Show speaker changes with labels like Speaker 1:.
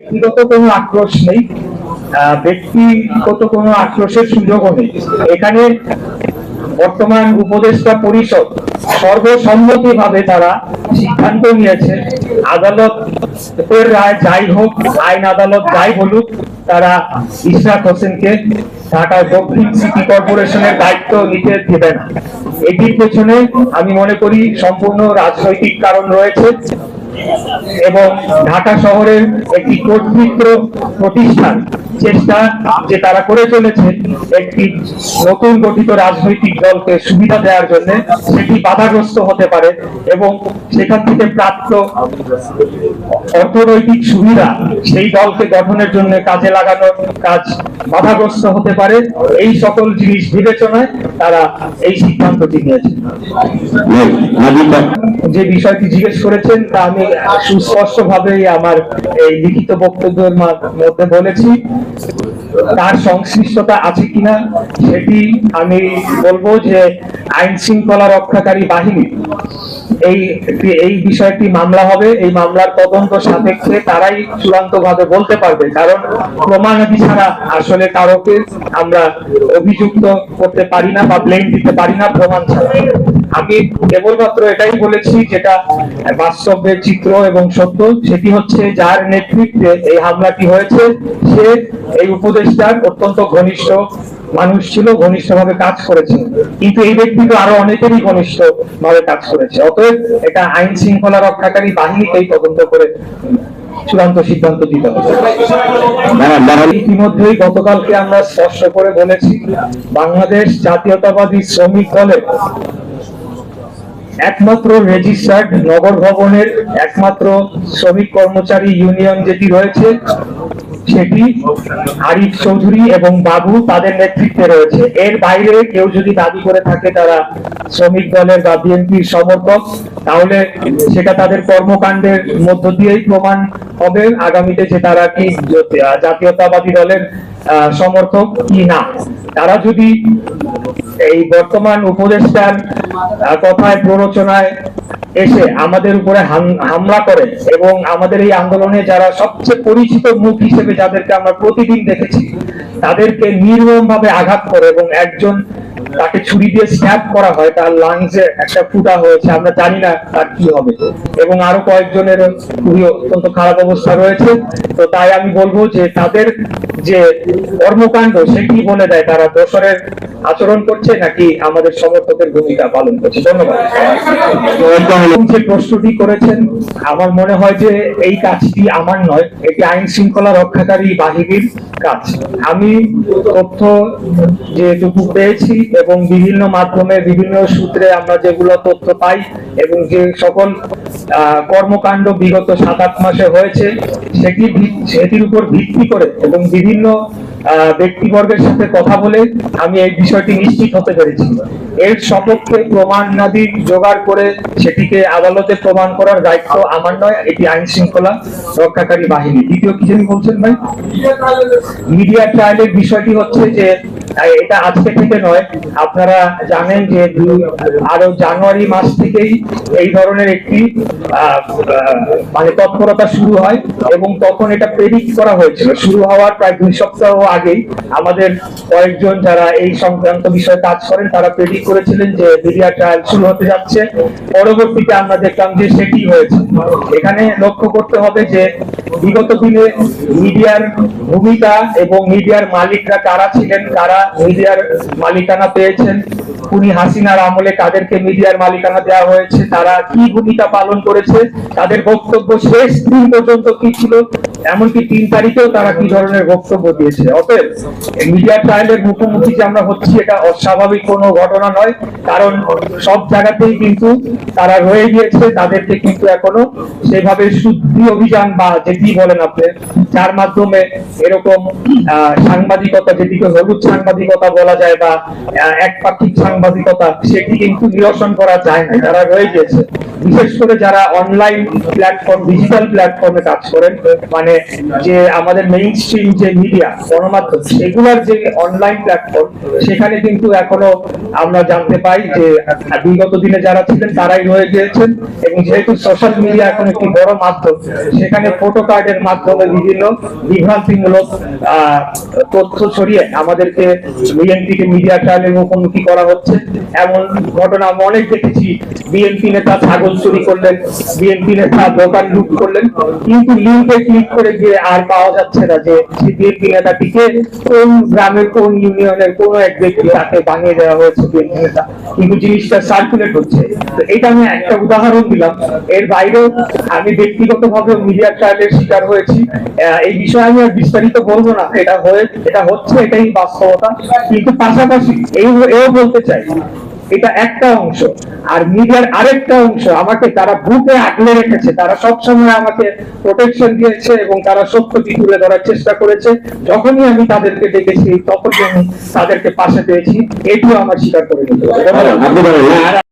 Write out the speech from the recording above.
Speaker 1: ব্যক্তিগত কোনো আক্রোশ নেই, ব্যক্তিগত কোনো আক্রোশের সুযোগও নেই এখানে। বর্তমান উপদেষ্টা পরিষদ সর্বসম্মতিভাবে তারা সিদ্ধান্ত নিয়েছে, আদালতের রায় যাই হোক, আইন আদালত যাই বলুক, তারা ইশরাক হোসেনকে ঢাকা দক্ষিণ সিটি কর্পোরেশনের দায়িত্ব নিতে দেবে না। এটির পেছনে আমি মনে করি সম্পূর্ণ রাজনৈতিক কারণ রয়েছে এবং ঢাকা শহরের একটি কর্তৃত্ব প্রতিষ্ঠান চেষ্টা যে তারা করে চলেছে একটি নতুন গঠিত রাজনৈতিক দলকে সুবিধা দেওয়ার জন্য, সেটি বাধাগ্রস্ত হতে পারে এবং সেখান থেকে প্রাপ্ত অর্থনৈতিক সুবিধা সেই দলকে গঠনের জন্য কাজে লাগানোর কাজ বাধাগ্রস্ত হতে পারে। এই সকল জিনিস বিবেচনায় তারা এই সিদ্ধান্তটি নিয়েছে। যে বিষয়টি জিজ্ঞেস করেছেন তা আমি সুস্পষ্ট ভাবে আমার এই লিখিত বক্তব্যের মধ্যে বলেছি। তার সংশ্লিষ্টতা আছে কিনা সেটি আমি বলবো যে আইন শৃঙ্খলা রক্ষাকারী বাহিনী এই বিষয়টি মামলা হবে, এই মামলার তদন্ত সাপেক্ষে তারাই চূড়ান্ত ভাবে বলতে পারবে, কারণ প্রমাণাদি ছাড়া আসলে কারোকে আমরা অভিযুক্ত করতে পারি না বা ব্লেম দিতে পারি না প্রমাণ ছাড়া। আমি কেবলমাত্র এটাই বলেছি যেটা বাস্তবের চিত্র এবং সত্য, সেটি হচ্ছে যার নেতৃত্বে এই হামলাটি হয়েছে সে এই উপদেষ্টার অত্যন্ত ঘনিষ্ঠ মানুষ ছিল, ঘনিষ্ঠভাবে কাজ করেছে, কিন্তু এই ব্যক্তি তো আরো অনেকেরই ঘনিষ্ঠ ভাবে কাজ করেছে। অতএব এটা আইন শৃঙ্খলা রক্ষাকারী বাহিনীকেই তদন্ত করে চূড়ান্ত সিদ্ধান্ত দিতে হবে। ইতিমধ্যেই গতকালকে আমরা স্পষ্ট করে বলেছি, বাংলাদেশ জাতীয়তাবাদী শ্রমিক দলের একমাত্র রেজিস্টার্ড নগর ভবনের একমাত্র শ্রমিক কর্মচারী ইউনিয়ন যেটি রয়েছে সেটি আরিফ চৌধুরী এবং বাবু তাদের নেতৃত্বে রয়েছে। এর বাইরে কেউ যদি দাবি করে থাকে তারা শ্রমিক দলের বা বিএনপির সমর্থক, তাহলে সেটা তাদের কর্মকাণ্ডের মধ্য দিয়েই প্রমাণ হবে আগামীতে যে তারা কি জাতীয়তাবাদী দলের সমর্থক কি না। তারা যদি এই বর্তমান উপদেষ্টার কথায় প্ররোচনায় এসে আমাদের উপরে হামলা করে এবং আমাদের এই আন্দোলনে যারা সবচেয়ে পরিচিত মুখ হিসেবে যাদেরকে আমরা প্রতিদিন দেখেছি তাদেরকে নির্মম ভাবে আঘাত করে এবং একজন তাকে ছুরি দিয়ে স্ট্যাব করা হয়, তার লাংসে একটা ফুটা হয়েছে, আমরা জানি না তার কি হবে, এবং আরো কয়েকজনের খুবই অত্যন্ত খারাপ অবস্থা রয়েছে। তো তাই আমি বলবো যে তাদের যে কর্মকাণ্ড সেটি বলে দেয় তারা দোসরের আচরণ করছে নাকি আমাদের সমর্থকের ভূমিকা পালন করছে। ধন্যবাদ। যে প্রশ্নটি করেছেন, আমার মনে হয় যে এই কাজটি আমার নয়, এটি আইন শৃঙ্খলা রক্ষাকারী বাহিনীর কাজ। আমি তথ্য যেটুকু পেয়েছি এবং বিভিন্ন মাধ্যমে বিভিন্ন সূত্রে আমরা যেগুলো তথ্য পাই এবং যে সকল কর্মকাণ্ড বিগত 7-8 মাসে হয়েছে সেটির উপর ভিত্তি করে এবং বিভিন্ন ব্যক্তিবর্গের সাথে কথা বলে আমি এই বিষয়টি নিশ্চিত হতে পেরেছি। এর সপক্ষে প্রমাণাদি জোগাড় করে সেটিকে আদালতে প্রমাণ করার দায়িত্ব আমার নয়, এটি আইন শৃঙ্খলা রক্ষাকারী বাহিনী। দ্বিতীয় কি জানি বলছেন ভাই, মিডিয়া ট্রায়ালের বিষয়টি হচ্ছে যে এটা আজকে থেকে নয়, আপনারা জানেন যে আরো জানুয়ারি মাস থেকেই এই ধরনের একটি মানে তৎপরতা শুরু হয় এবং তখন এটা প্রেডিক্ট করা হয়েছিল। শুরু হওয়ার প্রায় 2 সপ্তাহ আগেই আমাদের কয়েকজন যারা এই সংক্রান্ত বিষয়ে কাজ করেন তারা প্রেডিক্ট করেছিলেন যে মিডিয়া ট্রায়াল শুরু হতে যাচ্ছে। পরবর্তীতে আমরা দেখলাম যে সেটি হয়েছে। এখানে লক্ষ্য করতে হবে যে বিগত দিনে মিডিয়ার ভূমিকা এবং মিডিয়ার মালিকরা কারা ছিলেন, কারা মিডিয়ার মালিকানা পেয়েছেন, খুনি হাসিনার আমলে কাদেরকে মিডিয়ার মালিকানা দেওয়া হয়েছে, তারা কি ভূমিকা পালন করেছে, তাদের বক্তব্য শেষ দিন পর্যন্ত কি ছিল, এমনকি 3 তারিখেও তারা কি ধরনের বক্তব্য দিয়েছে। অতএব মিডিয়া ট্রায়ালের মুখোমুখি যে আমরা হচ্ছি এটা অস্বাভাবিক কোনো ঘটনা নয়, কারণ সব জায়গাতেই কিন্তু তারা রয়ে গিয়েছে, তাদেরকে কিন্তু এখনো সেভাবে শুদ্ধি অভিযান বা যেটি বলেন আপনি, যার মাধ্যমে এরকম সাংবাদিকতা, যেটিকে হলুদ সাংবাদিকতা বলা যায় বা একপাক্ষিক সাংবাদিকতা, সেটি কিন্তু নিরসন করা যায় না, তারা রয়ে গিয়েছে। বিশেষ করে যারা অনলাইন প্ল্যাটফর্ম, ডিজিটাল প্ল্যাটফর্মে কাজ করেন, মানে যে আমাদের মেইন স্ট্রিম যে মিডিয়া, গণমাধ্যম, সেগুলোর যে অনলাইন প্ল্যাটফর্ম, সেখানে কিন্তু এখনো আমরা জানতে পাই যে বিগত দিনে যারা ছিলেন তারাই রয়ে গিয়েছেন। এবং যেহেতু সোশ্যাল মিডিয়া এখন একটি বড় মাধ্যম, সেখানে ফটো কার্ডের মাধ্যমে বিভিন্ন বিভ্রান্তিমূলক তথ্য ছড়িয়ে আমাদেরকে বিএনপিকে মিডিয়া ট্রায়ালের মুখোমুখি করা হচ্ছে। এমন ঘটনা আমরা অনেক দেখেছি। বিএনপি নেতা ছাগল চুরি করলেন, বিএনপি নেতা দোকান লুট করলেন, কিন্তু লিঙ্কে ক্লিক করে গিয়ে আর পাওয়া যাচ্ছে না যে সেই বিএনপি নেতাটিকে কোন গ্রামের কোন ইউনিয়নের কোন এক ব্যক্তি তাকে বানিয়ে দেওয়া হয়েছে বিএনপি নেতা, কিন্তু জিনিসটা সার্কুলেট হচ্ছে। তো এটা আমি একটা উদাহরণ দিলাম। এর বাইরেও আমি ব্যক্তিগতভাবে মিডিয়া ট্রায়ালের শিকার হয়েছি। এই বিষয়ে আমি আর বিস্তারিত বলবো না, এটা হচ্ছে, এটাই বাস্তবতা। কিন্তু পাশাপাশি এও বলতে চাই, এটা একটা অংশ, আর মিডিয়ার আরেকটা অংশ আমাকে তারা বুকে আগলে রেখেছে, তারা সবসময় আমাকে প্রোটেকশন দিয়েছে এবং তারা সত্যটি তুলে ধরার চেষ্টা করেছে। যখনই আমি তাদেরকে ডেকেছি তখনই আমি তাদেরকে পাশে পেয়েছি, এটিও আমার স্বীকার করে নিতে হবে।